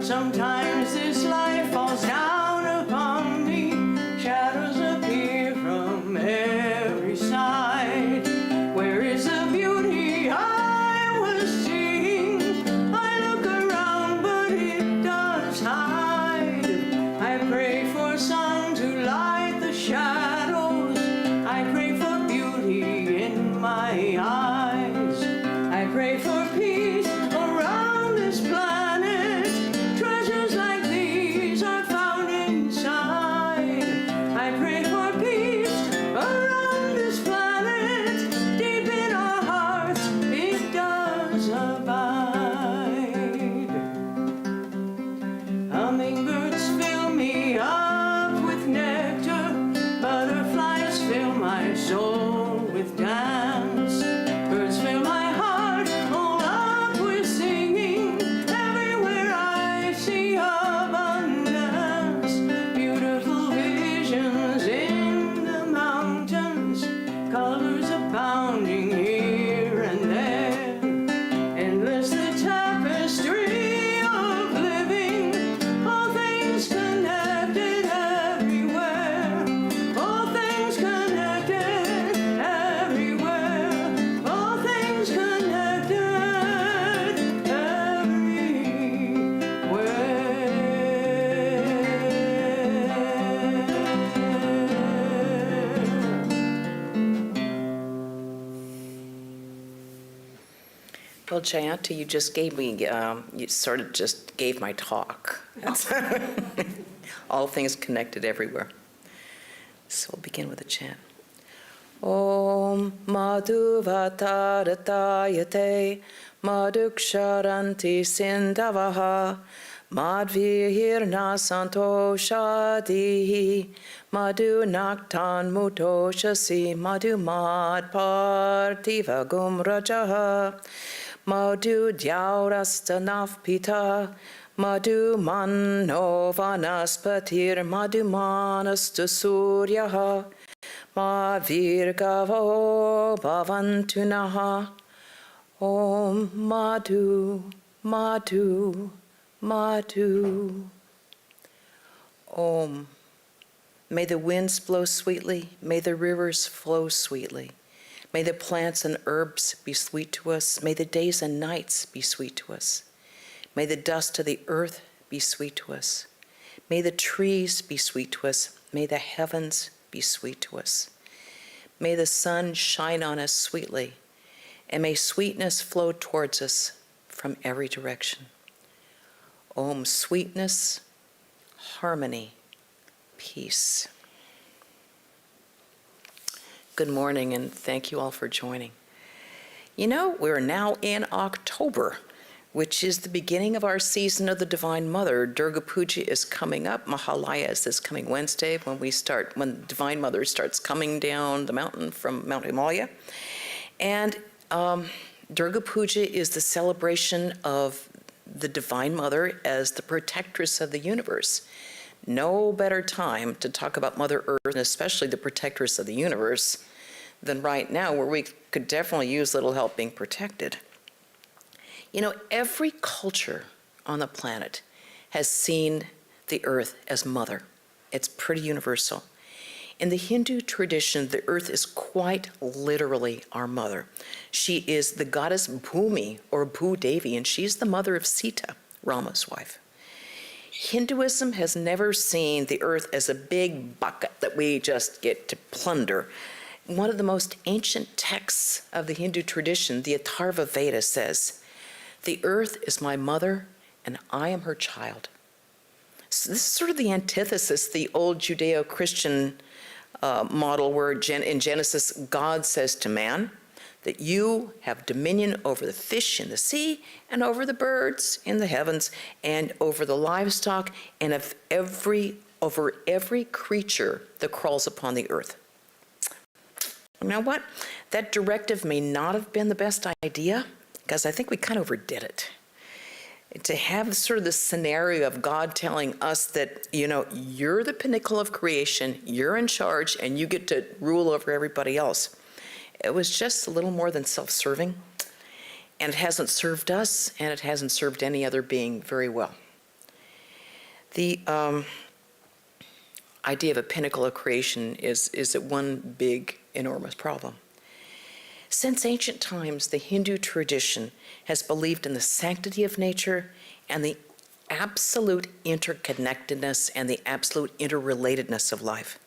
Sometimes this life falls down upon me, shadows appear from every side. Where is the beauty I was seeing? I look around, but it does hide. I pray for sun to light the shadows. I pray for beauty in my eyes. I pray for peace around this planet. Treasures like these are found inside. I pray for peace around this planet. Deep in our hearts it does abide. Hummingbirds fill me up with nectar. Butterflies fill my soul with dance. Birds fill my heart all up with singing. Everywhere I see abundance. Beautiful visions in the mountains. Colors abounding here and there. Endless the tapestry of living. All things connected everywhere. All things connected everywhere. All things connected Well, Jayanta, you just gave me, you sort of just gave my talk. All things connected everywhere. So we'll begin with a chant. Om Madhu Vataratayate Madhuksharanti Sindavaha Madvihirna Santoshadihi Madhu Naktan Mutoshasi Madhu Mad Parthiva Gumrajaha Madhu Dyaurastanaf Pita Madhu Manno Vanaspatir Madhu Manastu Suryaha Ma Virgavo Bhavantunaha Om Madhu Madhu Madhu. Om. May the winds blow sweetly, may the rivers flow sweetly. May the plants and herbs be sweet to us, may the days and nights be sweet to us. May the dust of the earth be sweet to us. May the trees be sweet to us, may the heavens be sweet to us. May the sun shine on us sweetly, and may sweetness flow towards us from every direction. Om, sweetness, harmony, peace. Good morning, and thank you all for joining. You know, we're now in October, which is the beginning of our season of the Divine Mother. Durga Puja is coming up. Mahalaya is this coming Wednesday when the Divine Mother starts coming down the mountain from Mount Himalaya. And Durga Puja is the celebration of the Divine Mother as the protectress of the universe. No better time to talk about Mother Earth, and especially the protectress of the universe, than right now, where we could definitely use little help being protected. You know, every culture on the planet has seen the earth as mother. It's pretty universal. In the Hindu tradition, the earth is quite literally our mother. She is the goddess Bhumi, or Bhudevi, and she's the mother of Sita, Rama's wife. Hinduism has never seen the earth as a big bucket that we just get to plunder. One of the most ancient texts of the Hindu tradition, the Atharva Veda, says, "The earth is my mother, and I am her child." So this is sort of the antithesis, the old Judeo-Christian model where in Genesis, God says to man that you have dominion over the fish in the sea and over the birds in the heavens and over the livestock and over every creature that crawls upon the earth. You know what? That directive may not have been the best idea, because I think we kind of overdid it. To have sort of this scenario of God telling us that, you know, you're the pinnacle of creation, you're in charge, and you get to rule over everybody else. It was just a little more than self-serving, and it hasn't served us, and it hasn't served any other being very well. The idea of a pinnacle of creation is one big, enormous problem. Since ancient times, the Hindu tradition has believed in the sanctity of nature and the absolute interconnectedness and the absolute interrelatedness of life.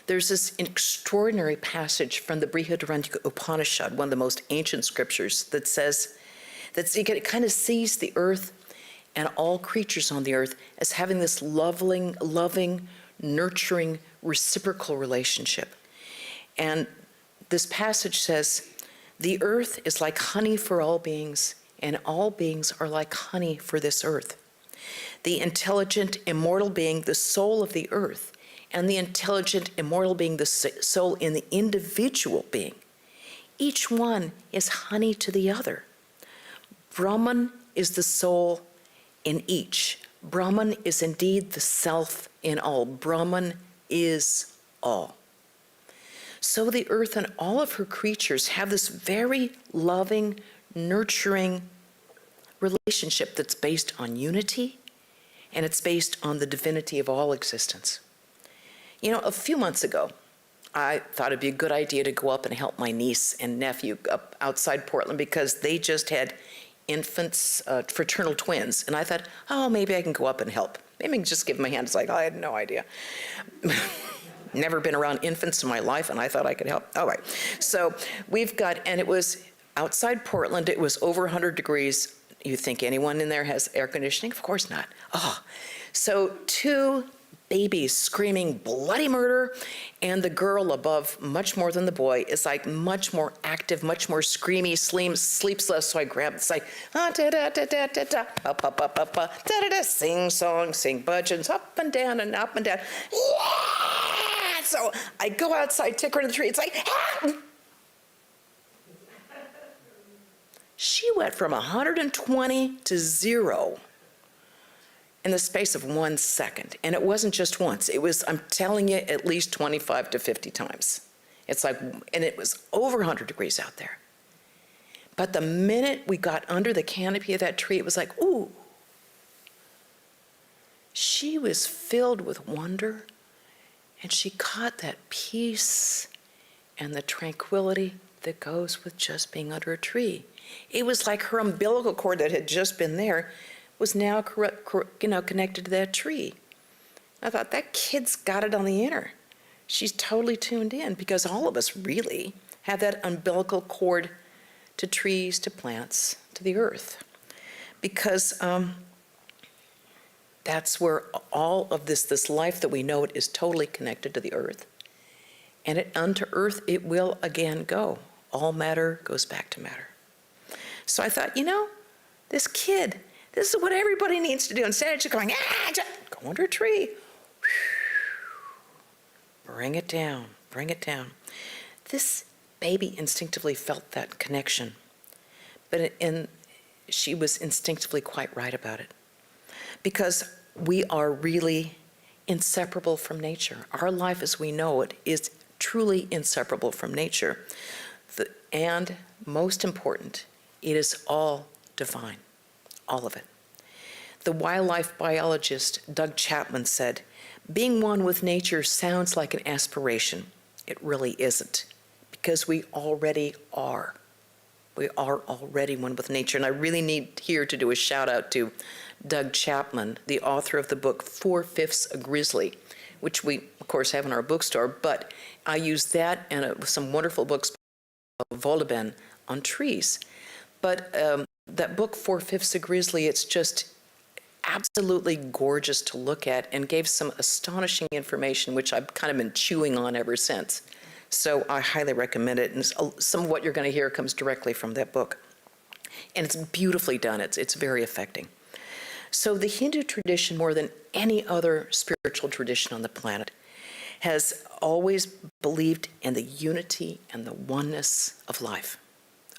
There's this extraordinary passage from the Pravrajika Upanishad, one of the most ancient scriptures, that says that it kind of sees the earth and all creatures on the earth as having this loving, nurturing, reciprocal relationship. And this passage says, "The earth is like honey for all beings, and all beings are like honey for this earth. The intelligent, immortal being, the soul of the earth, and the intelligent, immortal being, the soul in the individual being. Each one is honey to the other. Brahman is the soul in each. Brahman is indeed the self in all. Brahman is all." So the earth and all of her creatures have this very loving, nurturing relationship that's based on unity, and it's based on the divinity of all existence. You know, a few months ago, I thought it'd be a good idea to go up and help my niece and nephew up outside Portland because they just had infants, fraternal twins. And I thought, oh, maybe I can go up and help. Maybe I can just give them a hand. It's like, I had no idea. Never been around infants in my life, and I thought I could help. All right. So we've got, and it was outside Portland. It was over 100 degrees. You think anyone in there has air conditioning? Of course not. Oh, so two babies screaming bloody murder, and the girl above, much more than the boy, is like much more active, much more screamy, sleeps less. So I grabbed, it's like, da da da da da da, up, da da da, sing song, sing budgeons, up and down and up and down. Yeah! So I go outside, take her to the tree. It's like, ah! She went from 120 to 0 in the space of 1 second. And it wasn't just once. It was, I'm telling you, at least 25 to 50 times. It's like, and it was over 100 degrees out there. But the minute we got under the canopy of that tree, it was like, ooh. She was filled with wonder, and she caught that peace and the tranquility that goes with just being under a tree. It was like her umbilical cord that had just been there was now connected to that tree. I thought, that kid's got it on the inner. She's totally tuned in, because all of us really have that umbilical cord to trees, to plants, to the earth. Because that's where all of this life that we know it is totally connected to the earth. And unto earth it will again go. All matter goes back to matter. So I thought, you know, this kid, this is what everybody needs to do. Instead of just going, go under a tree. Bring it down, bring it down. This baby instinctively felt that connection. And she was instinctively quite right about it. Because we are really inseparable from nature. Our life as we know it is truly inseparable from nature. And most important, it is all divine, all of it. The wildlife biologist Doug Chapman said, "Being one with nature sounds like an aspiration. It really isn't, because we already are. We are already one with nature." And I really need here to do a shout out to Doug Chapman, the author of the book 4/5 a Grizzly, which we, of course, have in our bookstore, but I use that and some wonderful books by Wohlleven on trees. But that book, 4/5 a Grizzly, it's just absolutely gorgeous to look at and gave some astonishing information, which I've kind of been chewing on ever since. So I highly recommend it. And some of what you're going to hear comes directly from that book. And it's beautifully done. It's very affecting. So the Hindu tradition, more than any other spiritual tradition on the planet, has always believed in the unity and the oneness of life,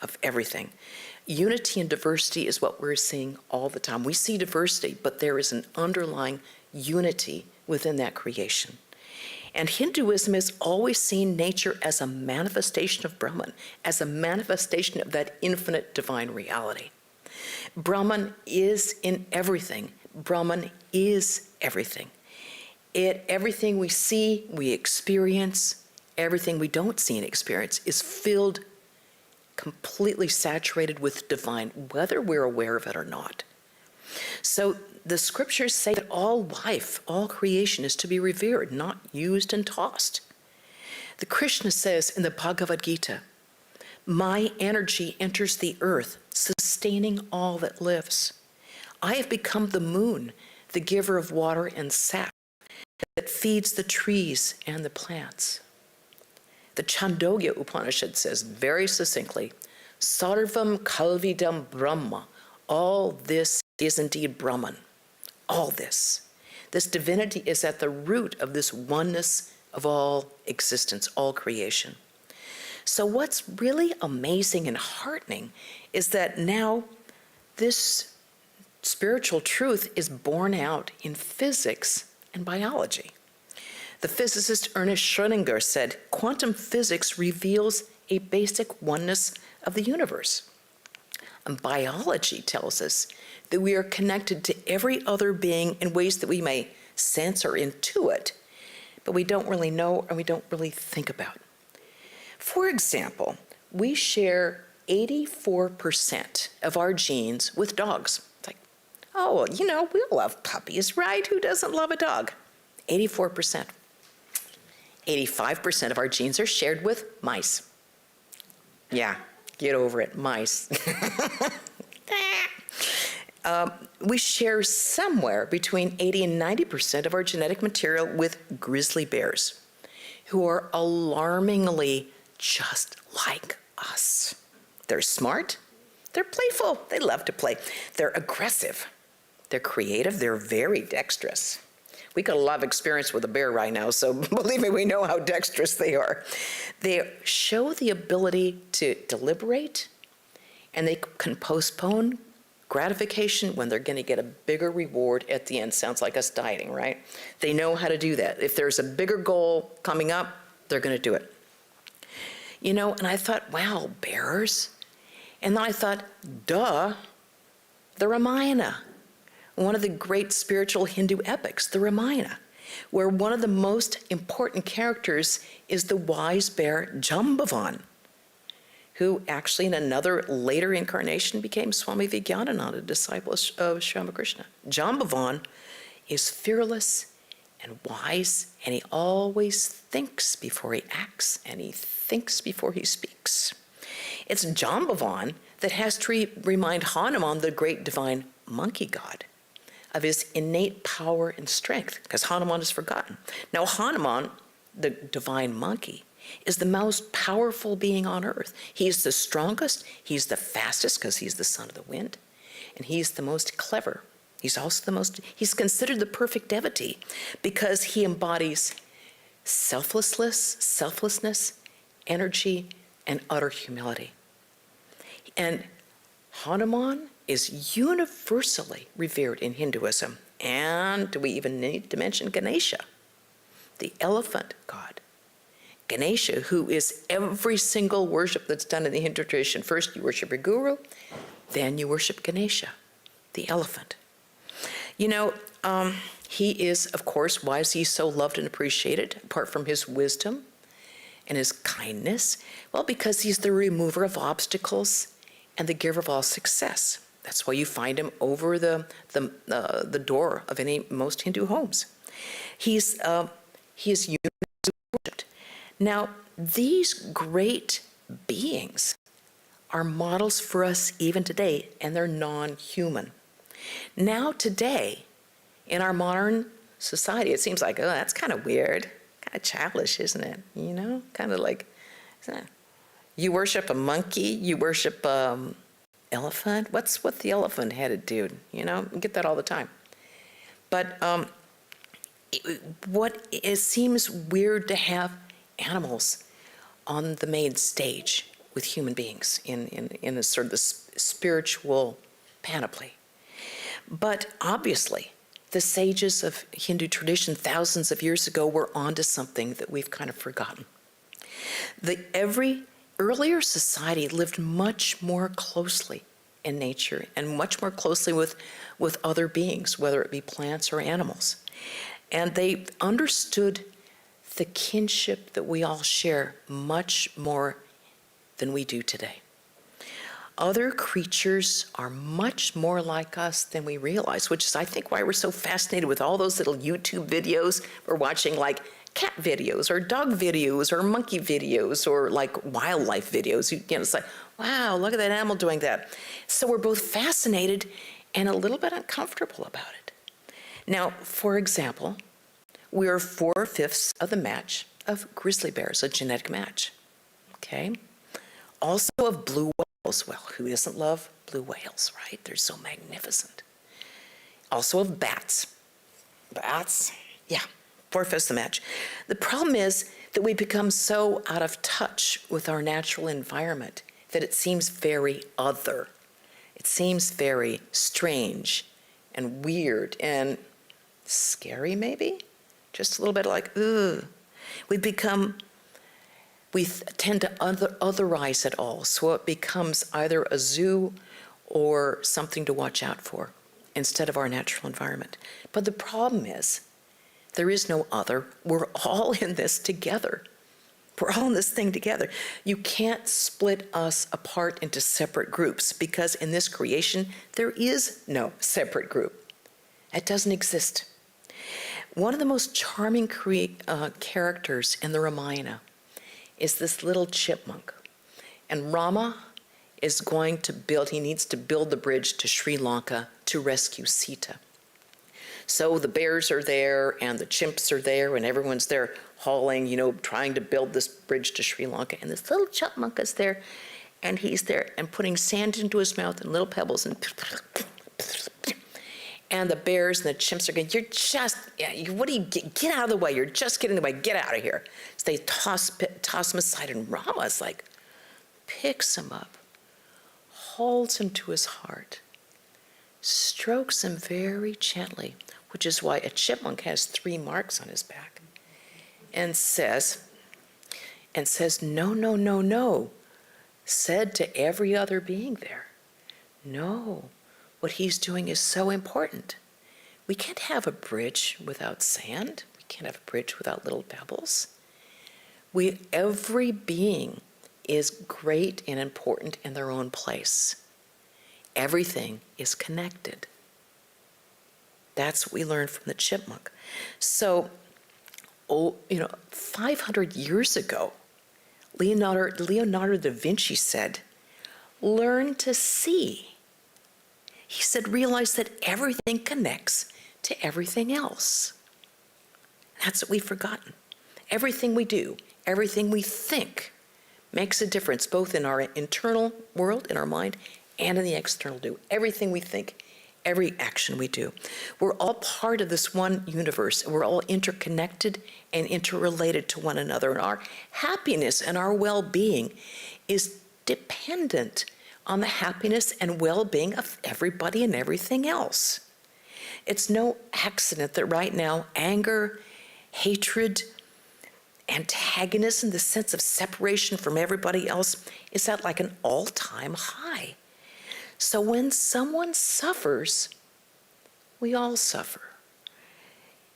of everything. Unity and diversity is what we're seeing all the time. We see diversity, but there is an underlying unity within that creation. And Hinduism has always seen nature as a manifestation of Brahman, as a manifestation of that infinite divine reality. Brahman is in everything, Brahman is everything. Everything we see, we experience, everything we don't see and experience is filled, completely saturated with divine, whether we're aware of it or not. So the scriptures say that all life, all creation is to be revered, not used and tossed. The Krishna says in the Bhagavad Gita, my energy enters the earth, sustaining all that lives. I have become the moon, the giver of water and sap, that feeds the trees and the plants. The Chandogya Upanishad says very succinctly, Sarvam Kalvidam Brahma, all this is indeed Brahman. All this. This divinity is at the root of this oneness of all existence, all creation. So what's really amazing and heartening is that now this spiritual truth is borne out in physics and biology. The physicist Ernest Schrödinger said, quantum physics reveals a basic oneness of the universe. And biology tells us that we are connected to every other being in ways that we may sense or intuit, but we don't really know and we don't really think about. For example, we share 84% of our genes with dogs. It's like, oh, well, you know, we love puppies, right? Who doesn't love a dog? 84%. 85% of our genes are shared with mice. Yeah, get over it, mice. We share somewhere between 80 and 90% of our genetic material with grizzly bears, who are alarmingly just like us. They're smart, they're playful, they love to play. They're aggressive, they're creative, they're very dexterous. We got a lot of experience with a bear right now, so believe me, we know how dexterous they are. They show the ability to deliberate, and they can postpone gratification when they're going to get a bigger reward at the end. Sounds like us dieting, right? They know how to do that. If there's a bigger goal coming up, they're going to do it. You know, and I thought, wow, bears? And then I thought, duh, the Ramayana, one of the great spiritual Hindu epics, the Ramayana, where one of the most important characters is the wise bear Jambavan, who actually in another later incarnation became Swami Vijnanananda, a disciple of Sri Ramakrishna. Jambavan is fearless and wise, and he always thinks before he acts, and he thinks before he speaks. It's Jambavan that has to remind Hanuman, the great divine monkey god, of his innate power and strength, because Hanuman is forgotten. Now Hanuman, the divine monkey, is the most powerful being on earth. He's the strongest, he's the fastest, because he's the son of the wind, and he's the most clever. He's also he's considered the perfect devotee, because he embodies selflessness, energy, and utter humility. And Hanuman is universally revered in Hinduism. And do we even need to mention Ganesha, the elephant god? Ganesha, who is every single worship that's done in the Hindu tradition. First you worship your guru, then you worship Ganesha, the elephant. You know, he is, of course, why is he so loved and appreciated, apart from his wisdom and his kindness? Well, because he's the remover of obstacles and the giver of all success. That's why you find him over the door of most Hindu homes. He is universally worshipped. Now, these great beings are models for us even today, and they're non-human. Now, today, in our modern society, it seems like, oh, that's kind of weird, kind of childish, isn't it? You know, kind of like, isn't it? You worship a monkey, you worship elephant. What's with the elephant-headed dude? You know, you get that all the time. But it seems weird to have animals on the main stage with human beings in a sort of the spiritual panoply. But obviously, the sages of Hindu tradition thousands of years ago were onto something that we've kind of forgotten. Every earlier society lived much more closely in nature and much more closely with other beings, whether it be plants or animals. And they understood the kinship that we all share much more than we do today. Other creatures are much more like us than we realize, which is, I think, why we're so fascinated with all those little YouTube videos. We're watching like cat videos or dog videos or monkey videos or like wildlife videos. It's like, wow, look at that animal doing that. So we're both fascinated and a little bit uncomfortable about it. Now, for example, we are 4/5 of the match of grizzly bears, a genetic match, okay? Also of blue whales. Well, who doesn't love blue whales, right? They're so magnificent. Also of bats. Bats, yeah, 4/5 the match. The problem is that we become so out of touch with our natural environment that it seems very other. It seems very strange and weird and scary, maybe? Just a little bit like, ugh. We tend to otherize it all, so it becomes either a zoo or something to watch out for instead of our natural environment. But the problem is, there is no other. We're all in this together. We're all in this thing together. You can't split us apart into separate groups because in this creation, there is no separate group. It doesn't exist. One of the most charming characters in the Ramayana is this little chipmunk. And Rama is going to he needs to build the bridge to Sri Lanka to rescue Sita. So the bears are there and the chimps are there and everyone's there hauling, trying to build this bridge to Sri Lanka. And this little chipmunk is there and he's there and putting sand into his mouth and little pebbles and the bears and the chimps are going, get out of the way, you're just getting in the way, get out of here. So they toss him aside and Rama's like, picks him up, holds him to his heart, strokes him very gently, which is why a chipmunk has 3 marks on his back, and says, no, no, no, no, said to every other being there, no. What he's doing is so important. We can't have a bridge without sand. We can't have a bridge without little pebbles. Every being is great and important in their own place. Everything is connected. That's what we learned from the chipmunk. So, 500 years ago, Leonardo da Vinci said, learn to see. He said, realize that everything connects to everything else. That's what we've forgotten. Everything we do, everything we think makes a difference both in our internal world, in our mind, and in the external do. Everything we think, every action we do. We're all part of this one universe. We're all interconnected and interrelated to one another. And our happiness and our well-being is dependent on the happiness and well-being of everybody and everything else. It's no accident that right now anger, hatred, antagonism, the sense of separation from everybody else is at like an all-time high. So when someone suffers, we all suffer.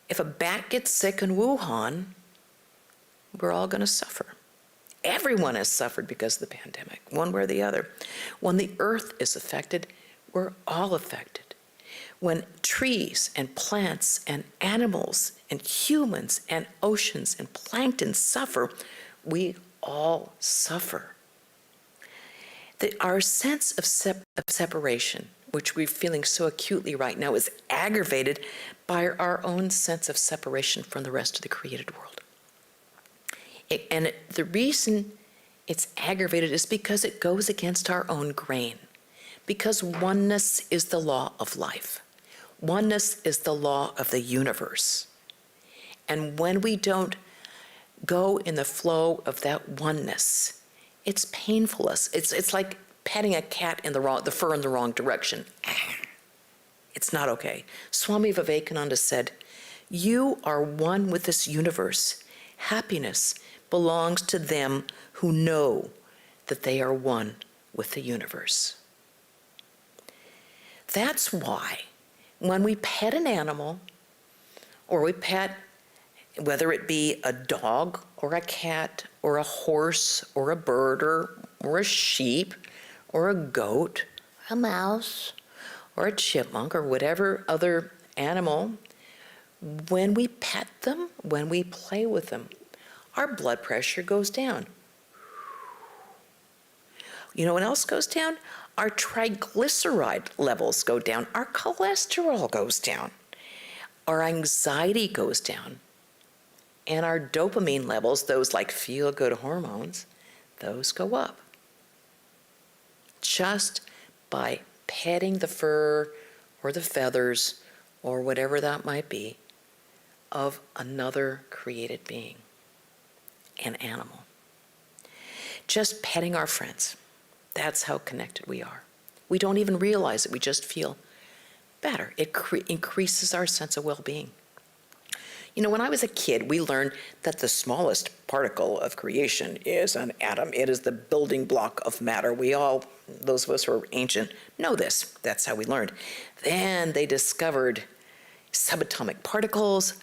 If a bat gets sick in Wuhan, we're all going to suffer. Everyone has suffered because of the pandemic, one way or the other. When the earth is affected, we're all affected. When trees and plants and animals and humans and oceans and plankton suffer, we all suffer. Our sense of separation, which we're feeling so acutely right now, is aggravated by our own sense of separation from the rest of the created world. The reason it's aggravated is because it goes against our own grain. Because oneness is the law of life. Oneness is the law of the universe. And when we don't go in the flow of that oneness, it's painful. It's like patting a cat in the fur in the wrong direction. It's not okay. Swami Vivekananda said, you are one with this universe. Happiness belongs to them who know that they are one with the universe. That's why when we pet an animal, or we pet, whether it be a dog or a cat or a horse or a bird or a sheep or a goat, a mouse or a chipmunk or whatever other animal, when we pet them, when we play with them, our blood pressure goes down. You know what else goes down? Our triglyceride levels go down. Our cholesterol goes down. Our anxiety goes down. And our dopamine levels, those like feel-good hormones, those go up. Just by petting the fur or the feathers or whatever that might be of another created being, an animal. Just petting our friends. That's how connected we are. We don't even realize it. We just feel better. It increases our sense of well-being. You know, when I was a kid, we learned that the smallest particle of creation is an atom. It is the building block of matter. We all, those of us who are ancient, know this. That's how we learned. Then they discovered subatomic particles,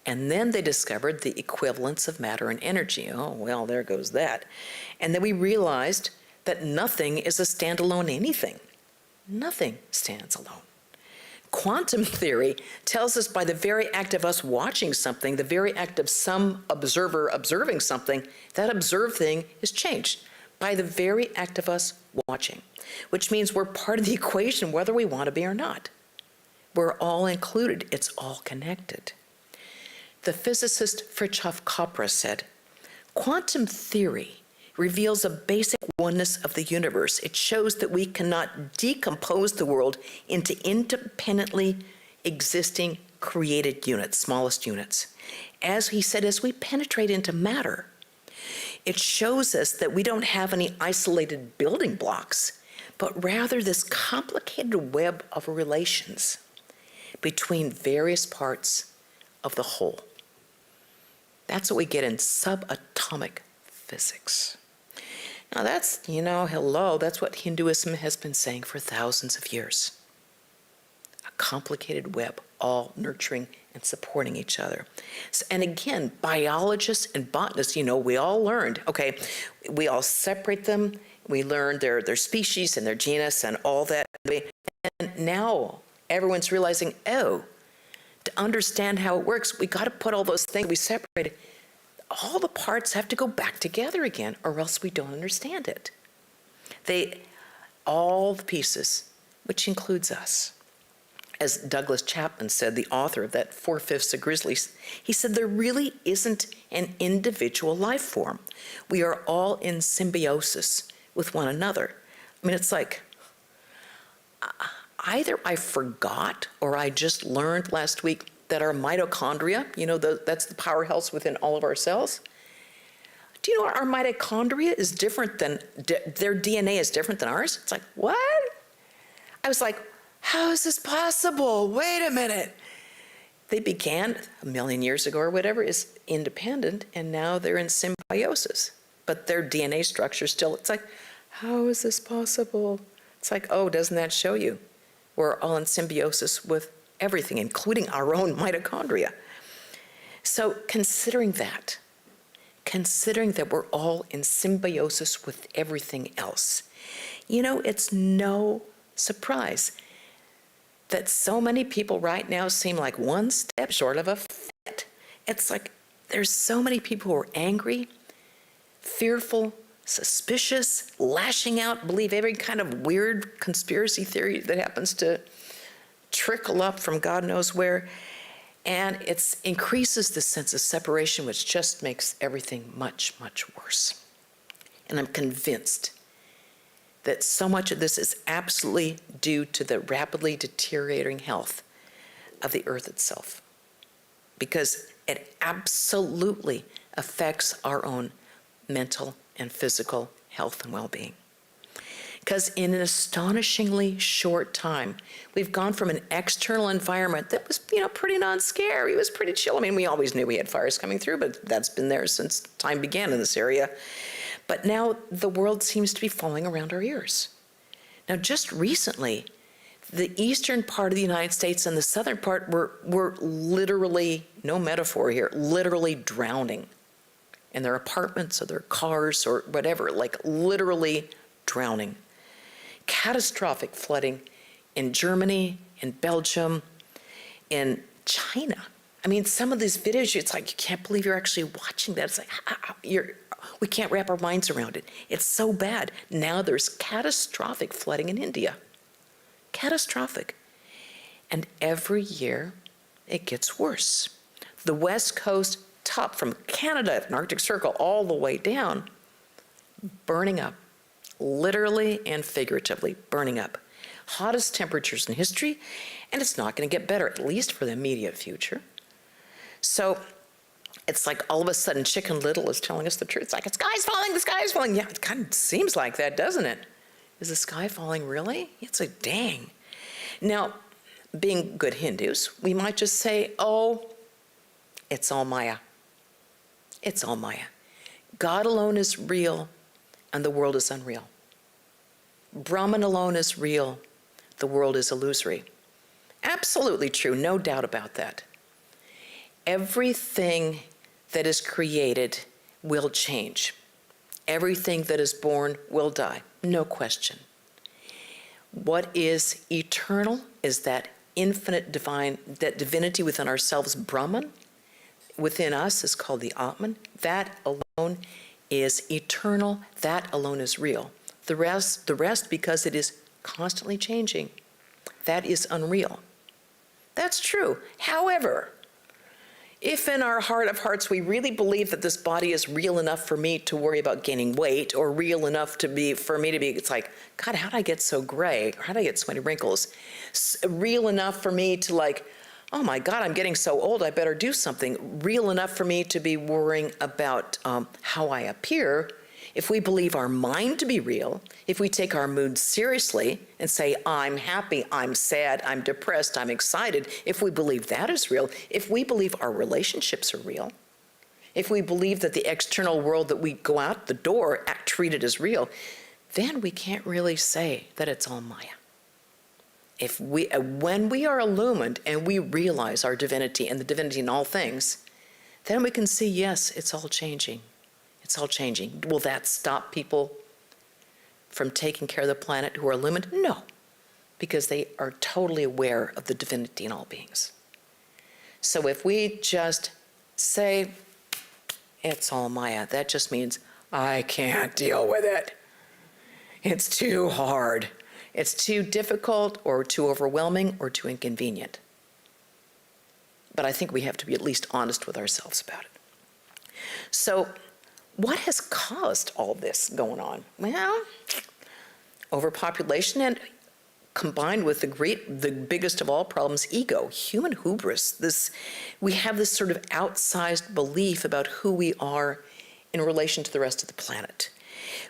and then they discovered the equivalence of matter and energy. Oh, well, there goes that. And then we realized that nothing is a standalone anything. Nothing stands alone. Quantum theory tells us by the very act of us watching something, the very act of some observer observing something, that observed thing is changed by the very act of us watching, which means we're part of the equation whether we want to be or not. We're all included. It's all connected. The physicist Fritjof Capra said, "Quantum theory reveals a basic oneness of the universe. It shows that we cannot decompose the world into independently existing created units, smallest units. As he said, as we penetrate into matter, it shows us that we don't have any isolated building blocks, but rather this complicated web of relations between various parts of the whole." That's what we get in subatomic physics. Now that's, hello, that's what Hinduism has been saying for thousands of years. A complicated web, all nurturing and supporting each other. So, and again, biologists and botanists, we all learned, okay, we all separate them, we learned their species and their genus and all that. And now everyone's realizing, to understand how it works, we got to put all those things we separated, all the parts have to go back together again, or else we don't understand it. All the pieces, which includes us. As Douglas Chapman said, the author of that 4/5 of Grizzly, he said there really isn't an individual life form. We are all in symbiosis with one another. I mean, it's like, either I forgot or I just learned last week that our mitochondria, that's the powerhouse within all of our cells. Do you know our mitochondria is different than, their DNA is different than ours? It's like, what? I was like, how is this possible? Wait a minute. They began 1 million years ago or whatever, is independent, and now they're in symbiosis. But their DNA structure still, it's like, how is this possible? It's like, doesn't that show you? We're all in symbiosis with everything, including our own mitochondria. So considering that we're all in symbiosis with everything else, it's no surprise that so many people right now seem like one step short of a fit. It's like there's so many people who are angry, fearful, suspicious, lashing out, believe every kind of weird conspiracy theory that happens to trickle up from God knows where, and it increases the sense of separation, which just makes everything much, much worse. And I'm convinced that so much of this is absolutely due to the rapidly deteriorating health of the earth itself, because it absolutely affects our own mental and physical health and well-being. Because in an astonishingly short time, we've gone from an external environment that was, pretty non-scary. It was pretty chill. I mean, we always knew we had fires coming through, but that's been there since time began in this area. But now the world seems to be falling around our ears. Now, just recently, The eastern part of the United States and the southern part were literally, no metaphor here, literally drowning in their apartments or their cars or whatever, like literally drowning. Catastrophic flooding in Germany, in Belgium, in China. I mean, some of these videos, it's like, you can't believe you're actually watching that. It's like, we can't wrap our minds around it. It's so bad. Now there's catastrophic flooding in India. Catastrophic. And every year it gets worse. The West Coast, top from Canada, an Arctic Circle, all the way down, burning up, literally and figuratively burning up. Hottest temperatures in history, and it's not going to get better, at least for the immediate future. So it's like all of a sudden Chicken Little is telling us the truth. It's like, the sky's falling, the sky's falling. Yeah, it kind of seems like that, doesn't it? Is the sky falling really? It's like, dang. Now, being good Hindus, we might just say, oh, it's all Maya. It's all Maya. God alone is real, and the world is unreal. Brahman alone is real, the world is illusory. Absolutely true, no doubt about that. Everything that is created will change. Everything that is born will die, no question. What is eternal is that infinite divine, that divinity within ourselves, Brahman, within us is called the Atman. That alone is eternal, that alone is real. The rest, because it is constantly changing, that is unreal. That's true. However, if in our heart of hearts we really believe that this body is real enough for me to worry about gaining weight, or real enough for me to be, it's like, God, how did I get so gray? Or how did I get so many wrinkles? Real enough for me to like, oh my God, I'm getting so old, I better do something. Real enough for me to be worrying about how I appear. If we believe our mind to be real, if we take our mood seriously and say, I'm happy, I'm sad, I'm depressed, I'm excited, if we believe that is real, if we believe our relationships are real, if we believe that the external world that we go out the door treated as real, then we can't really say that it's all Maya. When we are illumined and we realize our divinity and the divinity in all things, then we can see, yes, it's all changing. It's all changing. Will that stop people from taking care of the planet who are illumined? No, because they are totally aware of the divinity in all beings. So if we just say, it's all Maya, that just means, I can't deal with it. It's too hard. It's too difficult, or too overwhelming, or too inconvenient. But I think we have to be at least honest with ourselves about it. So, what has caused all this going on? Well, overpopulation, and combined with the biggest of all problems, ego, human hubris. We have this sort of outsized belief about who we are in relation to the rest of the planet.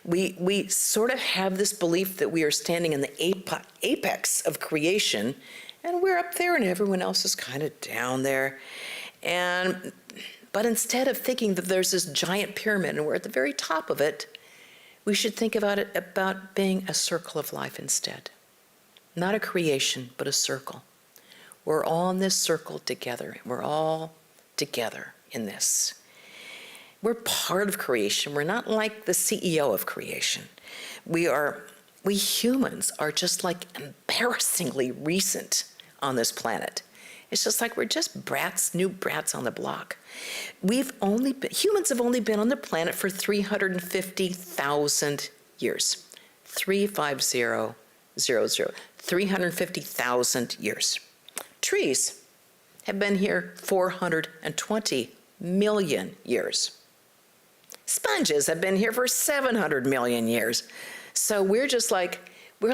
We sort of have this belief that we are standing in the apex of creation, and we're up there and everyone else is kind of down there. But instead of thinking that there's this giant pyramid and we're at the very top of it, we should think about it about being a circle of life instead. Not a creation, but a circle. We're all in this circle together. We're all together in this. We're part of creation. We're not like the CEO of creation. We humans are just like embarrassingly recent on this planet. It's just like we're just new brats on the block. Humans have only been on the planet for 350,000 years. 350,000, 350,000 years. Trees have been here 420 million years. Sponges have been here for 700 million years. So we're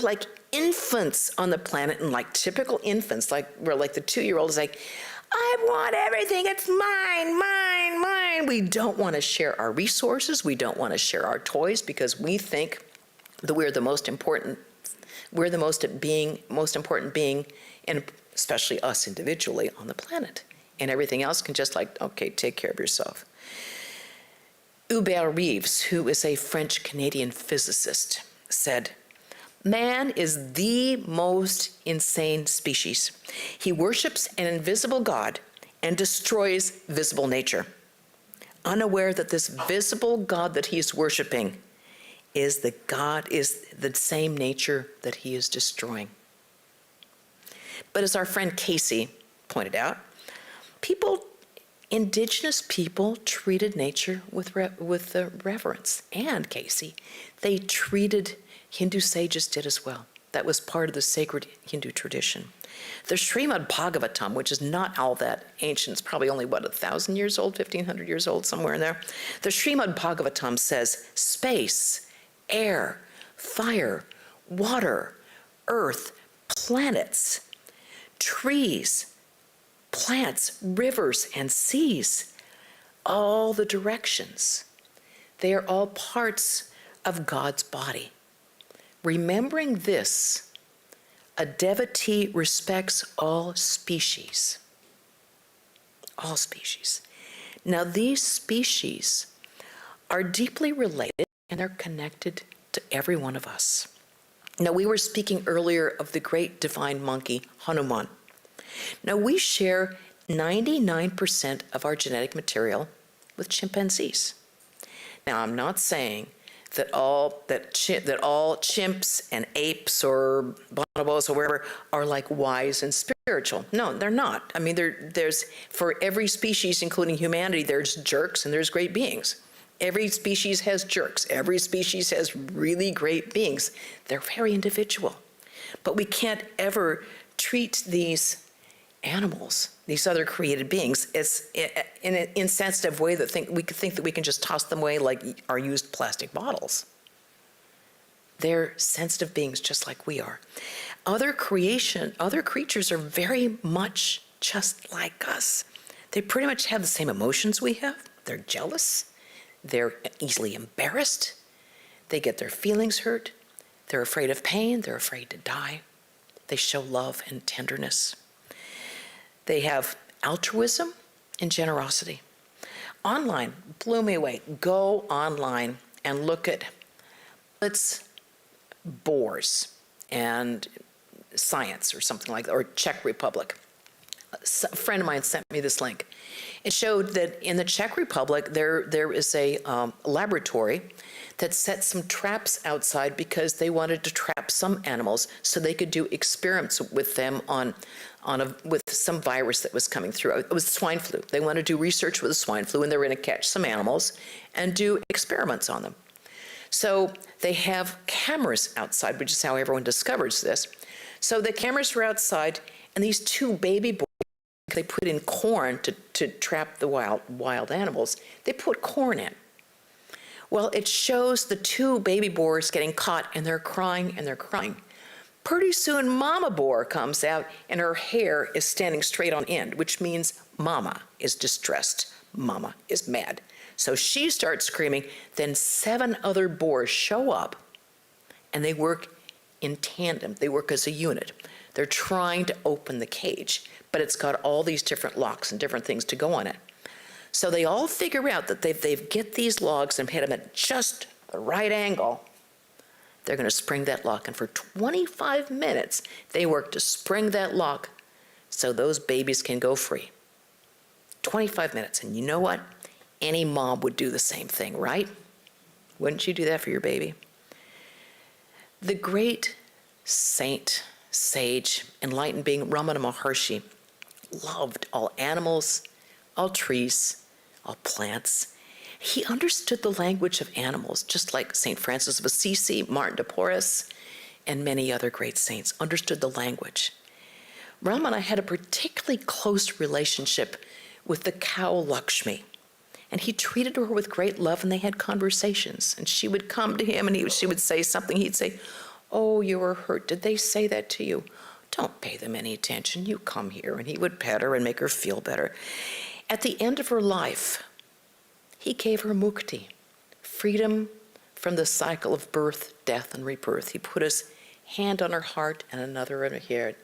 like infants on the planet, and like typical infants, we're like the 2-year-old is like, I want everything, it's mine, mine, mine. We don't want to share our resources, we don't want to share our toys, because we think that we're the most important being, and especially us individually on the planet. And everything else can just okay, take care of yourself. Hubert Reeves, who is a French-Canadian physicist, said, Man is the most insane species. He worships an invisible God and destroys visible nature, unaware that this visible God that he is worshiping is the same nature that he is destroying. But as our friend Casey pointed out, indigenous people treated nature with reverence. And Casey, they treated, Hindu sages did as well. That was part of the sacred Hindu tradition. The Srimad Bhagavatam, which is not all that ancient, it's probably only, 1,000 years old, 1,500 years old, somewhere in there. The Srimad Bhagavatam says space, air, fire, water, earth, planets, trees, plants, rivers, and seas, all the directions. They are all parts of God's body. Remembering this, a devotee respects all species. All species. Now, these species are deeply related and they're connected to every one of us. Now, we were speaking earlier of the great divine monkey, Hanuman. Now, we share 99% of our genetic material with chimpanzees. Now, I'm not saying that all chimps and apes or bonobos or wherever are like wise and spiritual. No, they're not. I mean, there's for every species, including humanity, there's jerks and there's great beings. Every species has jerks. Every species has really great beings. They're very individual. But we can't ever treat these animals, these other created beings, as in an insensitive way that we could think that we can just toss them away like our used plastic bottles. They're sensitive beings just like we are. Other creatures are very much just like us. They pretty much have the same emotions we have. They're jealous. They're easily embarrassed. They get their feelings hurt. They're afraid of pain. They're afraid to die. They show love and tenderness. They have altruism and generosity. Online blew me away. Go online and look at boars and science or something like that, or Czech Republic. A friend of mine sent me this link. It showed that in the Czech Republic, there is a laboratory that set some traps outside because they wanted to trap some animals so they could do experiments with them with some virus that was coming through. It was swine flu. They wanted to do research with the swine flu, and they were going to catch some animals and do experiments on them. So they have cameras outside, which is how everyone discovers this. So the cameras were outside, and these two baby boys, they put in corn to trap the wild animals. They put corn in. Well, it shows the two baby boars getting caught, and they're crying and they're crying. Pretty soon, Mama Boar comes out, and her hair is standing straight on end, which means Mama is distressed. Mama is mad. So she starts screaming. Then 7 other boars show up, and they work in tandem. They work as a unit. They're trying to open the cage, but it's got all these different locks and different things to go on it. So they all figure out that they get these logs and hit them at just the right angle. They're going to spring that lock, and for 25 minutes, they work to spring that lock so those babies can go free. 25 minutes, and you know what? Any mom would do the same thing, right? Wouldn't you do that for your baby? The great saint, sage, enlightened being Ramana Maharshi loved all animals, all trees, all plants. He understood the language of animals, just like St. Francis of Assisi, Martin de Porres, and many other great saints understood the language. Ramana had a particularly close relationship with the cow Lakshmi, and he treated her with great love, and they had conversations. And she would come to him, and she would say something. He'd say, "Oh, you were hurt. Did they say that to you? Don't pay them any attention. You come here." And he would pet her and make her feel better. At the end of her life, he gave her mukti, freedom from the cycle of birth, death, and rebirth. He put his hand on her heart and another on her head,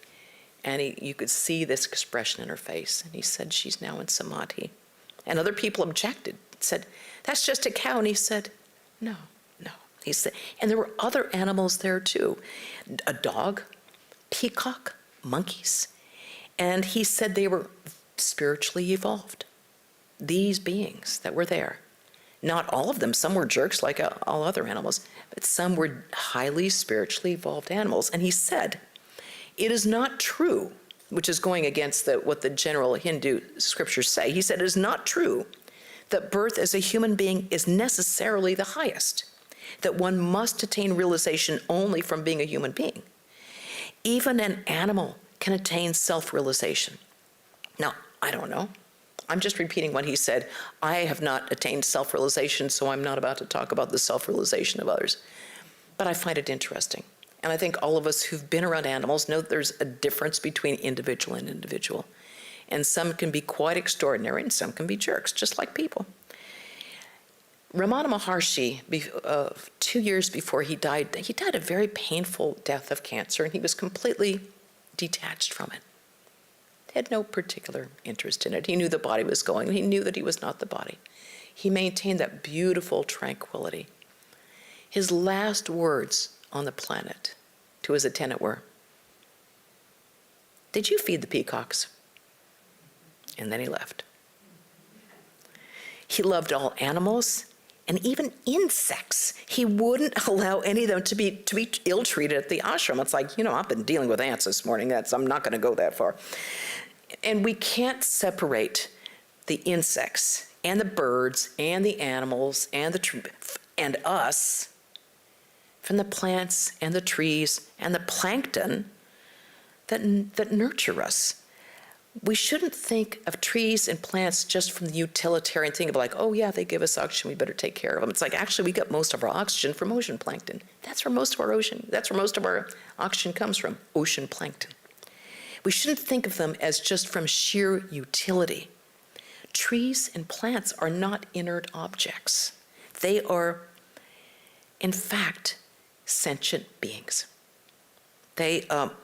and you could see this expression in her face. And he said, "She's now in samadhi." And other people objected, said, "That's just a cow." And he said, No. He said, and there were other animals there too, a dog, peacock, monkeys. And he said they were spiritually evolved, these beings that were there. Not all of them. Some were jerks like all other animals, but some were highly spiritually evolved animals. And he said, it is not true, which is going against what the general Hindu scriptures say. He said, it is not true that birth as a human being is necessarily the highest, that one must attain realization only from being a human being. Even an animal can attain self-realization. Now, I don't know. I'm just repeating what he said. I have not attained self-realization, so I'm not about to talk about the self-realization of others. But I find it interesting. And I think all of us who've been around animals know that there's a difference between individual and individual. And some can be quite extraordinary, and some can be jerks, just like people. Ramana Maharshi, 2 years before he died a very painful death of cancer, and he was completely detached from it. He had no particular interest in it. He knew the body was going, and he knew that he was not the body. He maintained that beautiful tranquility. His last words on the planet to his attendant were, "Did you feed the peacocks?" And then he left. He loved all animals and even insects. He wouldn't allow any of them to be ill-treated at the ashram. It's like, I've been dealing with ants this morning. I'm not going to go that far. And we can't separate the insects and the birds and the animals and and us from the plants and the trees and the plankton that nurture us. We shouldn't think of trees and plants just from the utilitarian thing of like, oh yeah, they give us oxygen, we better take care of them. It's like, actually, we get most of our oxygen from ocean plankton. That's where most of our oxygen comes from, ocean plankton. We shouldn't think of them as just from sheer utility. Trees and plants are not inert objects. They are, in fact, sentient beings.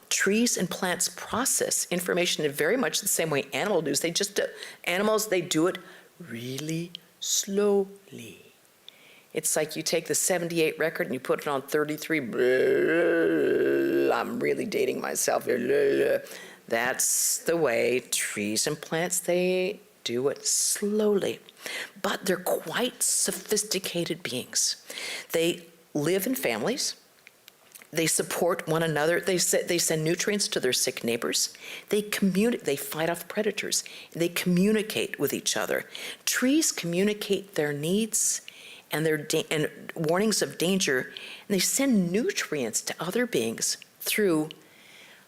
Trees and plants process information in very much the same way animals do. Animals do it really slowly. It's like you take the 78 record and you put it on 33. I'm really dating myself here. That's the way trees and plants, they do it slowly. But they're quite sophisticated beings. They live in families. They support one another. They send nutrients to their sick neighbors. They fight off predators. They communicate with each other. Trees communicate their needs and and warnings of danger, and they send nutrients to other beings through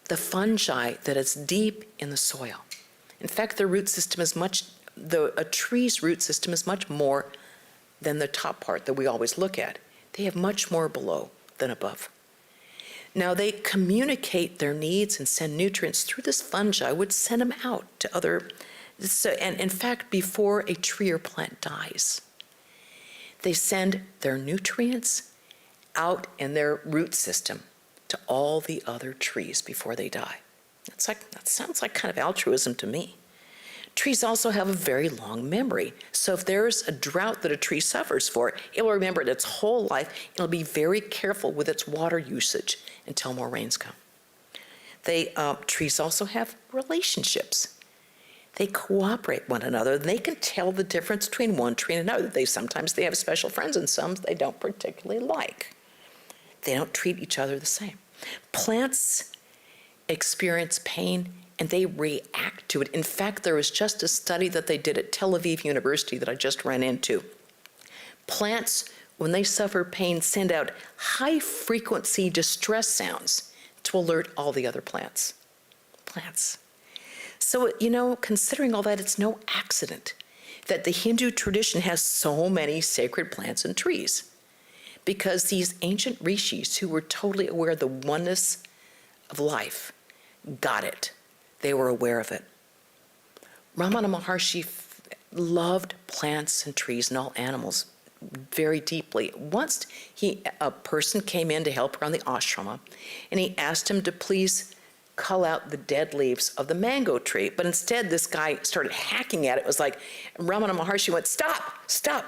the fungi that is deep in the soil. In fact, their root system is a tree's root system is much more than the top part that we always look at. They have much more below than above. Now, they communicate their needs and send nutrients through this fungi, which send them out to other. And in fact, before a tree or plant dies, they send their nutrients out in their root system to all the other trees before they die. That sounds like kind of altruism to me. Trees also have a very long memory. So if there's a drought that a tree suffers for, it will remember it its whole life. It'll be very careful with its water usage until more rains come. Trees also have relationships. They cooperate with one another, and they can tell the difference between one tree and another. Sometimes they have special friends, and some they don't particularly like. They don't treat each other the same. Plants experience pain, and they react to it. In fact, there was just a study that they did at Tel Aviv University that I just ran into. Plants, when they suffer pain, send out high-frequency distress sounds to alert all the other plants. So, considering all that, it's no accident that the Hindu tradition has so many sacred plants and trees, because these ancient rishis who were totally aware of the oneness of life got it. They were aware of it. Ramana Maharshi loved plants and trees and all animals very deeply. Once a person came in to help around the ashrama, and he asked him to please cull out the dead leaves of the mango tree. But instead, this guy started hacking at it. It was like, Ramana Maharshi went, stop.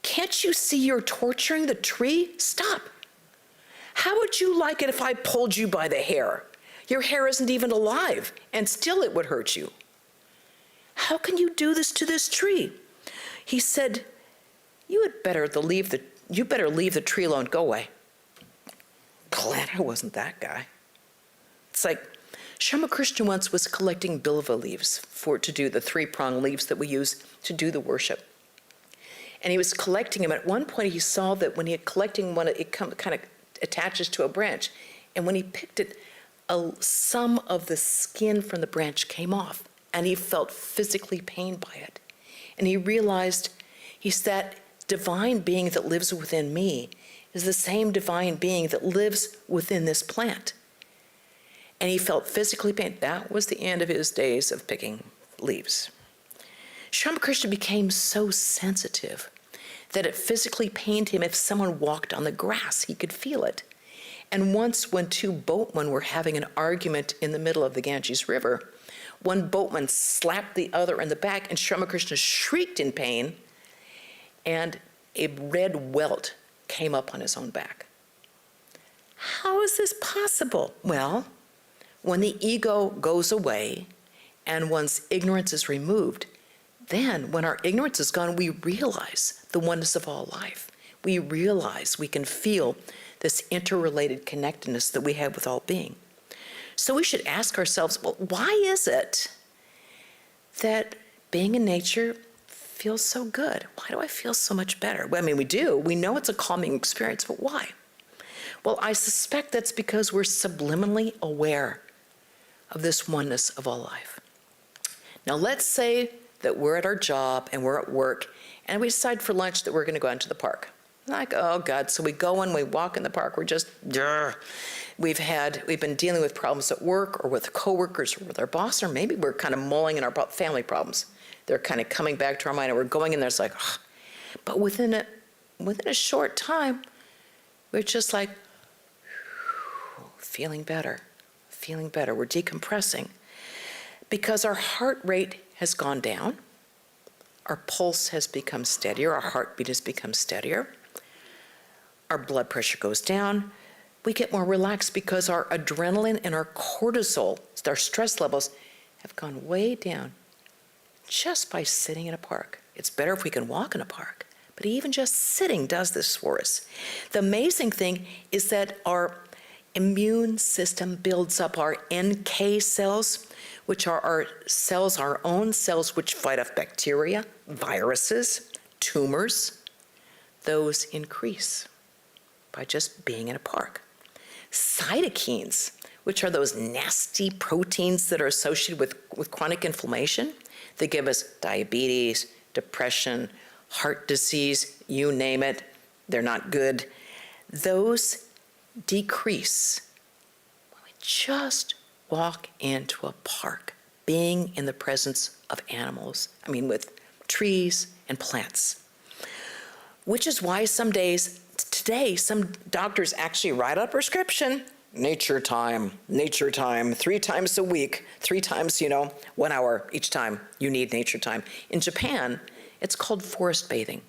Can't you see you're torturing the tree? Stop. How would you like it if I pulled you by the hair? Your hair isn't even alive, and still it would hurt you. How can you do this to this tree? He said, you better leave the tree alone. Go away. Glad I wasn't that guy. It's like Ramakrishna once was collecting bilva leaves to do the three-pronged leaves that we use to do the worship. And he was collecting them. At one point, he saw that when he had collecting one, it kind of attaches to a branch. And when he picked it, some of the skin from the branch came off, and he felt physically pained by it. And he realized that divine being that lives within me is the same divine being that lives within this plant. And he felt physically pained. That was the end of his days of picking leaves. Ramakrishna became so sensitive that it physically pained him if someone walked on the grass. He could feel it. And once when two boatmen were having an argument in the middle of the Ganges River, one boatman slapped the other in the back, and Ramakrishna shrieked in pain, and a red welt came up on his own back. How is this possible? Well, when the ego goes away and one's ignorance is removed, then when our ignorance is gone, we realize the oneness of all life. We realize we can feel this interrelated connectedness that we have with all being. So we should ask ourselves, well, why is it that being in nature feels so good? Why do I feel so much better? Well, I mean, we do. We know it's a calming experience, but why? Well, I suspect that's because we're subliminally aware of this oneness of all life. Now, let's say that we're at our job and we're at work, and we decide for lunch that we're going to go out to the park. Like, oh God, so we go and we walk in the park, we're just, we've been dealing with problems at work or with coworkers or with our boss, or maybe we're kind of mulling in our family problems. They're kind of coming back to our mind, and we're going in there, it's like, oh. But within a short time, we're just like, feeling better. We're decompressing because our heart rate has gone down, our pulse has become steadier, our heartbeat has become steadier, our blood pressure goes down, we get more relaxed because our adrenaline and our cortisol, our stress levels, have gone way down just by sitting in a park. It's better if we can walk in a park, but even just sitting does this for us. The amazing thing is that our immune system builds up our NK cells, which are our cells, our own cells, which fight off bacteria, viruses, tumors. Those increase by just being in a park. Cytokines, which are those nasty proteins that are associated with chronic inflammation, they give us diabetes, depression, heart disease, you name it, they're not good. Those decrease when we just walk into a park, being in the presence of animals, with trees and plants. Which is why today, some doctors actually write out a prescription, nature time, 3 times a week, 3 times, 1 hour each time you need nature time. In Japan, it's called forest bathing.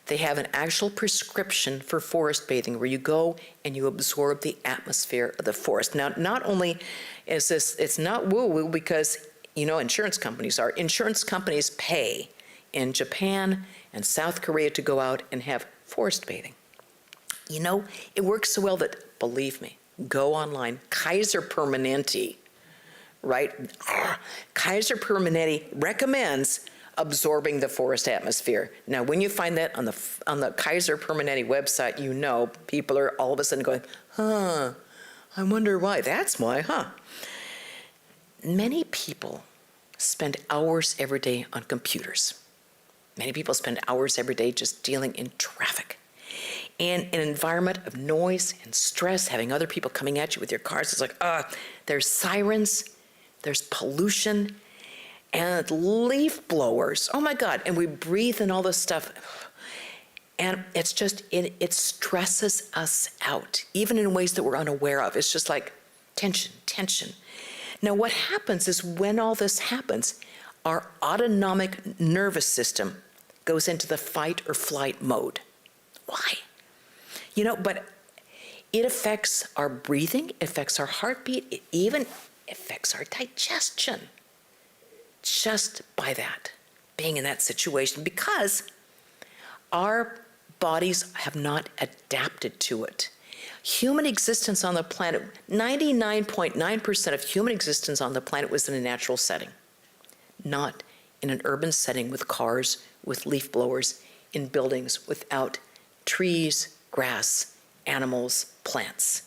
They have an actual prescription for forest bathing where you go and you absorb the atmosphere of the forest. Now, not only is this, it's not woo-woo because, insurance companies pay in Japan and South Korea to go out and have forest bathing. It works so well that, believe me, go online, Kaiser Permanente, right? Kaiser Permanente recommends absorbing the forest atmosphere. Now, when you find that on the Kaiser Permanente website, people are all of a sudden going, I wonder why. That's why, Many people spend hours every day on computers. Many people spend hours every day just dealing in traffic. In an environment of noise and stress, having other people coming at you with your cars, it's like, there's sirens, there's pollution, and leaf blowers. Oh my God, and we breathe in all this stuff. And it's just, it stresses us out, even in ways that we're unaware of. It's just like tension. Now what happens is when all this happens, our autonomic nervous system goes into the fight or flight mode. Why? But it affects our breathing, it affects our heartbeat, it even affects our digestion. Just by that, being in that situation, because our bodies have not adapted to it. Human existence on the planet, 99.9% of human existence on the planet was in a natural setting, not in an urban setting with cars, with leaf blowers, in buildings without trees, grass, animals, plants.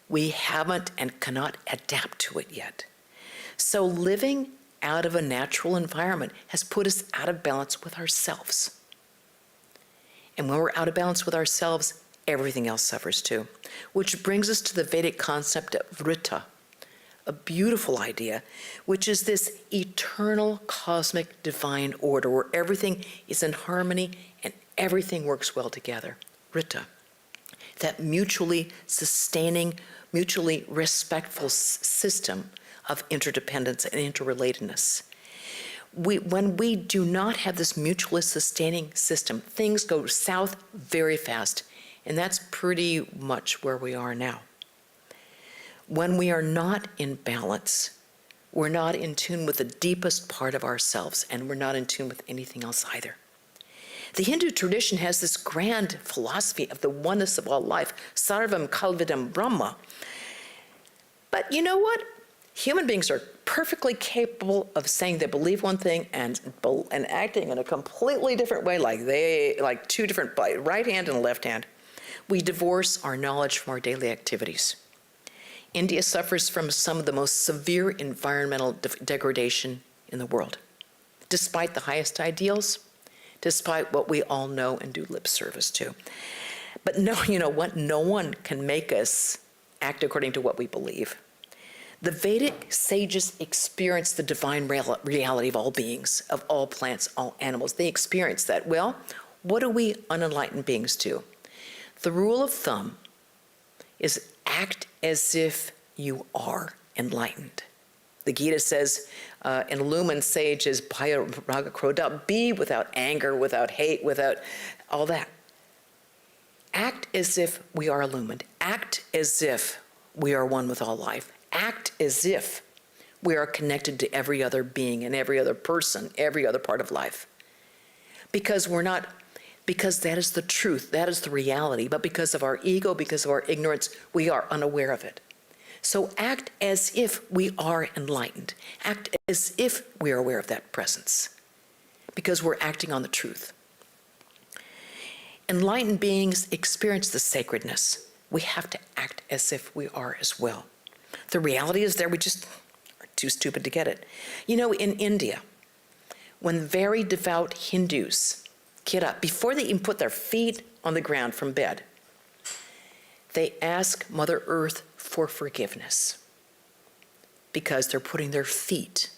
We haven't and cannot adapt to it yet. So living out of a natural environment has put us out of balance with ourselves. And when we're out of balance with ourselves, everything else suffers too. Which brings us to the Vedic concept of Vrita, a beautiful idea, which is this eternal cosmic divine order where everything is in harmony and everything works well together. Vrita, that mutually sustaining, mutually respectful system of interdependence and interrelatedness. When we do not have this mutually sustaining system, things go south very fast, and that's pretty much where we are now. When we are not in balance, we're not in tune with the deepest part of ourselves, and we're not in tune with anything else either. The Hindu tradition has this grand philosophy of the oneness of all life, sarvam kalvidam brahma. But you know what? Human beings are perfectly capable of saying they believe one thing and acting in a completely different way, like two different, right hand and left hand. We divorce our knowledge from our daily activities. India suffers from some of the most severe environmental degradation in the world, despite the highest ideals, despite what we all know and do lip service to. But no, you know what? No one can make us act according to what we believe. The Vedic sages experienced the divine reality of all beings, of all plants, all animals. They experienced that. Well, what do we unenlightened beings do? The rule of thumb is act as if you are enlightened. The Gita says, an illumined sage is bhaya raga krodha, be without anger, without hate, without all that. Act as if we are illumined. Act as if we are one with all life. Act as if we are connected to every other being and every other person, every other part of life. Because that is the truth, that is the reality, but because of our ego, because of our ignorance, we are unaware of it. So act as if we are enlightened. Act as if we are aware of that presence, because we're acting on the truth. Enlightened beings experience the sacredness. We have to act as if we are as well. The reality is there, we just are too stupid to get it. In India, when very devout Hindus get up, before they even put their feet on the ground from bed, they ask Mother Earth for forgiveness because they're putting their feet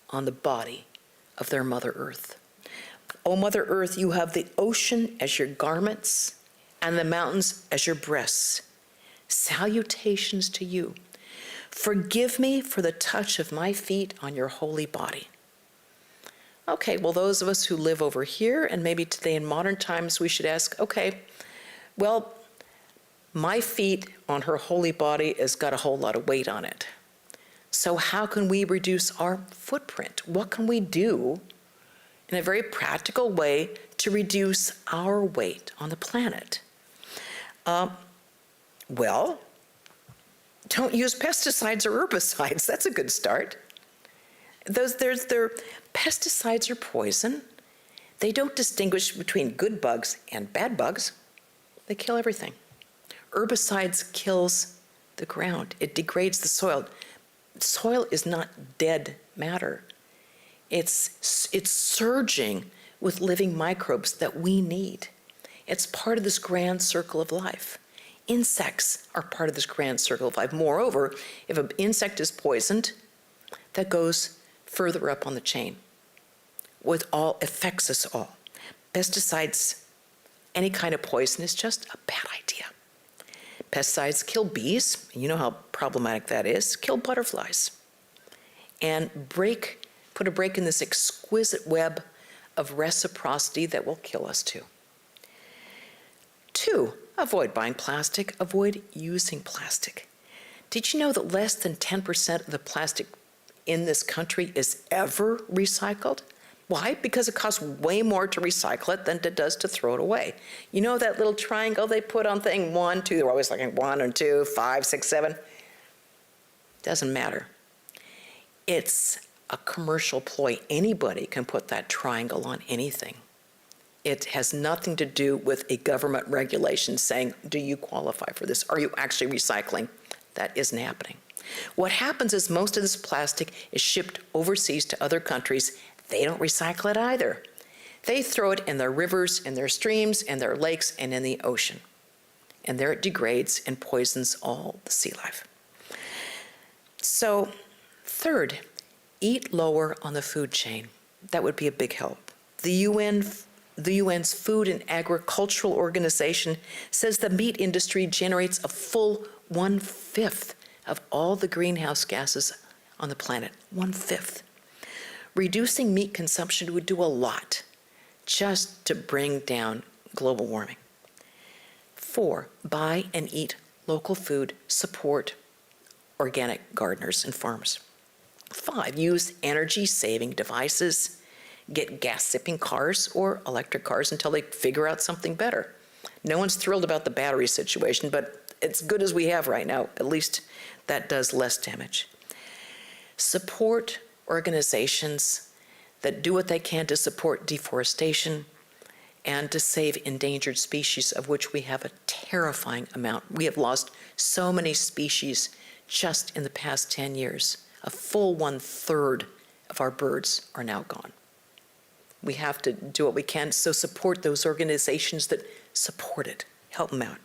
on the body of their Mother Earth. Oh, Mother Earth, you have the ocean as your garments and the mountains as your breasts. Salutations to you. Forgive me for the touch of my feet on your holy body. Okay, well, those of us who live over here, and maybe today in modern times, we should ask, okay, well, my feet on her holy body has got a whole lot of weight on it. So how can we reduce our footprint? What can we do in a very practical way to reduce our weight on the planet? Well, don't use pesticides or herbicides. That's a good start. Pesticides are poison. They don't distinguish between good bugs and bad bugs. They kill everything. Herbicides kills the ground. It degrades the soil. Soil is not dead matter. It's surging with living microbes that we need. It's part of this grand circle of life. Insects are part of this grand circle of life. Moreover, if an insect is poisoned, that goes further up on the chain. It all affects us all. Pesticides, any kind of poison, is just a bad idea. Pesticides kill bees, and you know how problematic that is, kill butterflies, and put a break in this exquisite web of reciprocity that will kill us too. 2, avoid buying plastic, avoid using plastic. Did you know that less than 10% of the plastic in this country is ever recycled? Why? Because it costs way more to recycle it than it does to throw it away. You know that little triangle they put on thing 1, 2, they're always looking 1 and 2, 5, 6, 7. Doesn't matter. It's a commercial ploy. Anybody can put that triangle on anything. It has nothing to do with a government regulation saying, do you qualify for this? Are you actually recycling? That isn't happening. What happens is most of this plastic is shipped overseas to other countries. They don't recycle it either. They throw it in their rivers, in their streams, in their lakes, and in the ocean. And there it degrades and poisons all the sea life. So, 3rd, eat lower on the food chain. That would be a big help. The UN's Food and Agricultural Organization says the meat industry generates a full 1/5 of all the greenhouse gases on the planet. 1/5. Reducing meat consumption would do a lot just to bring down global warming. 4, buy and eat local food, support organic gardeners and farms. 5, use energy-saving devices, get gas-sipping cars or electric cars until they figure out something better. No one's thrilled about the battery situation, but it's good as we have right now. At least that does less damage. Support organizations that do what they can to support deforestation and to save endangered species, of which we have a terrifying amount. We have lost so many species just in the past 10 years. A full 1/3 of our birds are now gone. We have to do what we can, so support those organizations that support it. Help them out.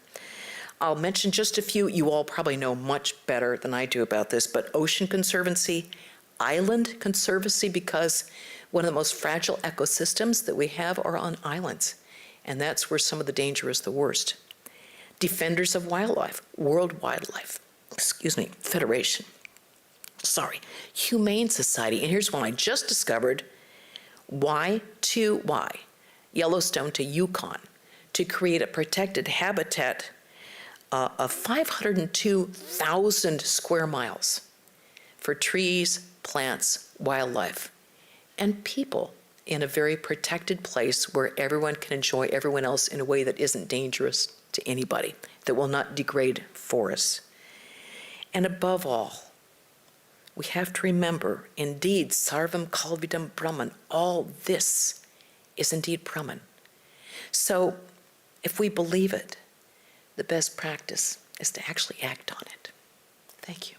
I'll mention just a few. You all probably know much better than I do about this, but Ocean Conservancy, Island Conservancy, because one of the most fragile ecosystems that we have are on islands, and that's where some of the danger is the worst. Defenders of Wildlife, World Wildlife, Federation. Humane Society, and here's one I just discovered, Y2Y, Yellowstone to Yukon, to create a protected habitat of 502,000 square miles for trees, plants, wildlife, and people in a very protected place where everyone can enjoy everyone else in a way that isn't dangerous to anybody, that will not degrade forests. And above all, we have to remember, indeed, sarvam kalvidam Brahman, all this is indeed Brahman. So if we believe it, the best practice is to actually act on it. Thank you.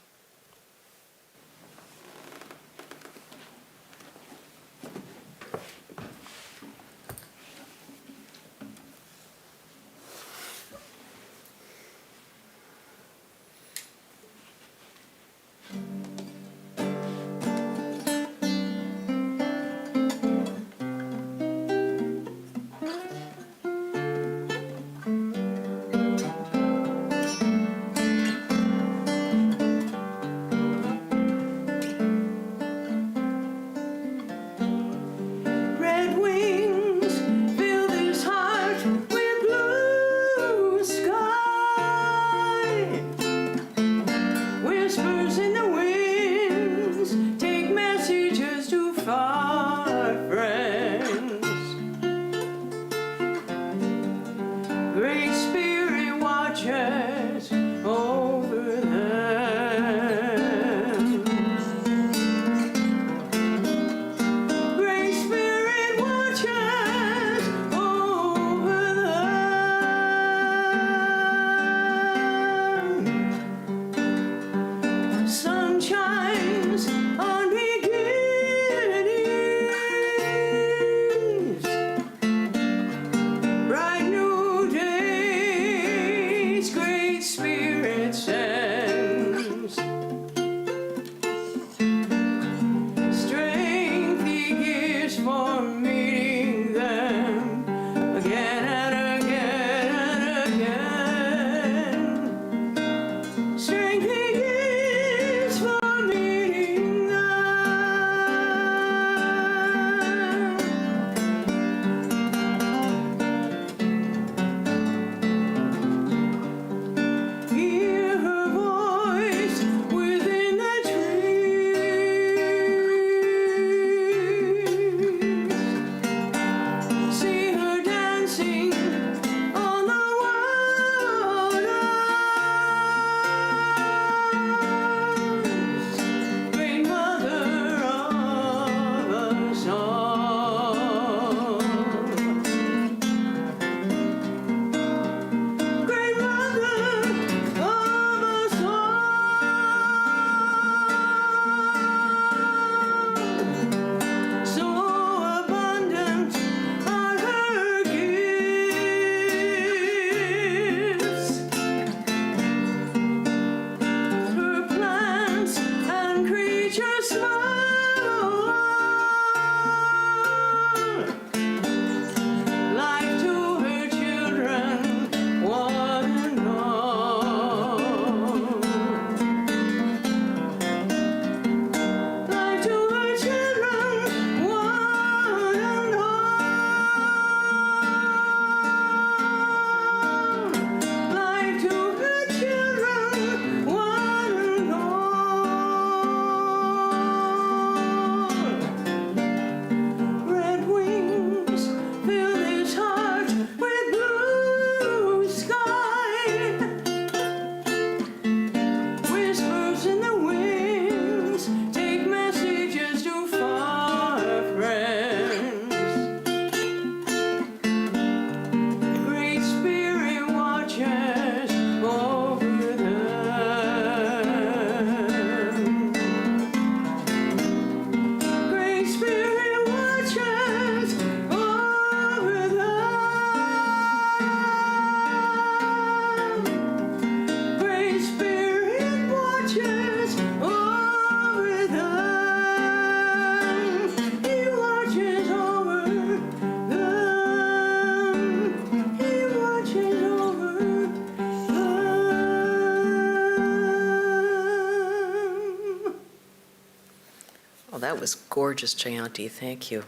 Oh, that was gorgeous, Jayanti. Thank you.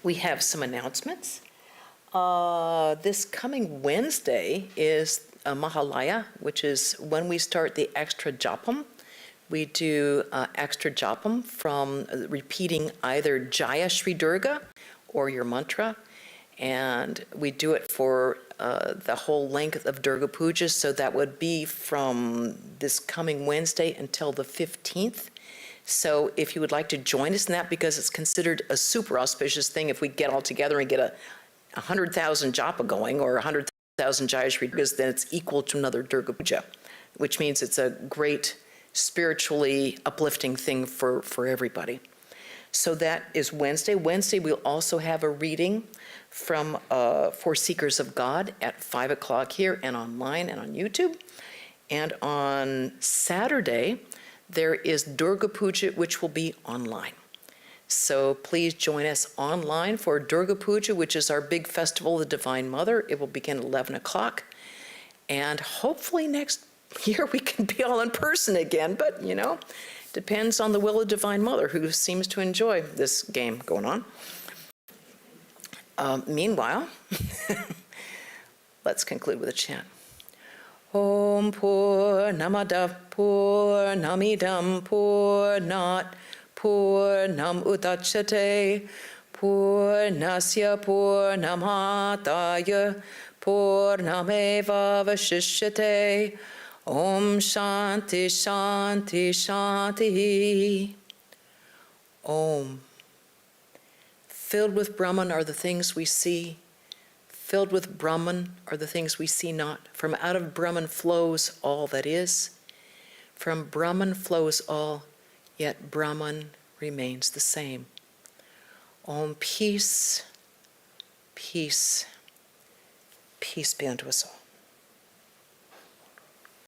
We have some announcements. This coming Wednesday is Mahalaya, which is when we start the extra japam. We do extra japam from repeating either Jaya Shri Durga or your mantra. And we do it for the whole length of Durga Puja. So that would be from this coming Wednesday until the 15th. So if you would like to join us in that, because it's considered a super auspicious thing if we get all together and get a 100,000 japa going, or 100,000 Jaya Shri Durgas, then it's equal to another Durga Puja, which means it's a great spiritually uplifting thing for everybody. So that is Wednesday. Wednesday, we'll also have a reading from for Seekers of God at 5 o'clock here and online and on YouTube. And on Saturday, there is Durga Puja, which will be online. So please join us online for Durga Puja, which is our big festival of the Divine Mother. It will begin at 11 o'clock. And hopefully next year we can be all in person again, but you know, depends on the will of Divine Mother, who seems to enjoy this game going on. Meanwhile, let's conclude with a chant. Om Purnamada Purnamidam Purnat Purnam Udachyate Purnasya Purnamataya Purnameva Vashishyate. Om Shanti Shanti Shanti. Om. Filled with Brahman are the things we see. Filled with Brahman are the things we see not. From out of Brahman flows all that is. From Brahman flows all, yet Brahman remains the same. Om, peace, peace, peace be unto us all.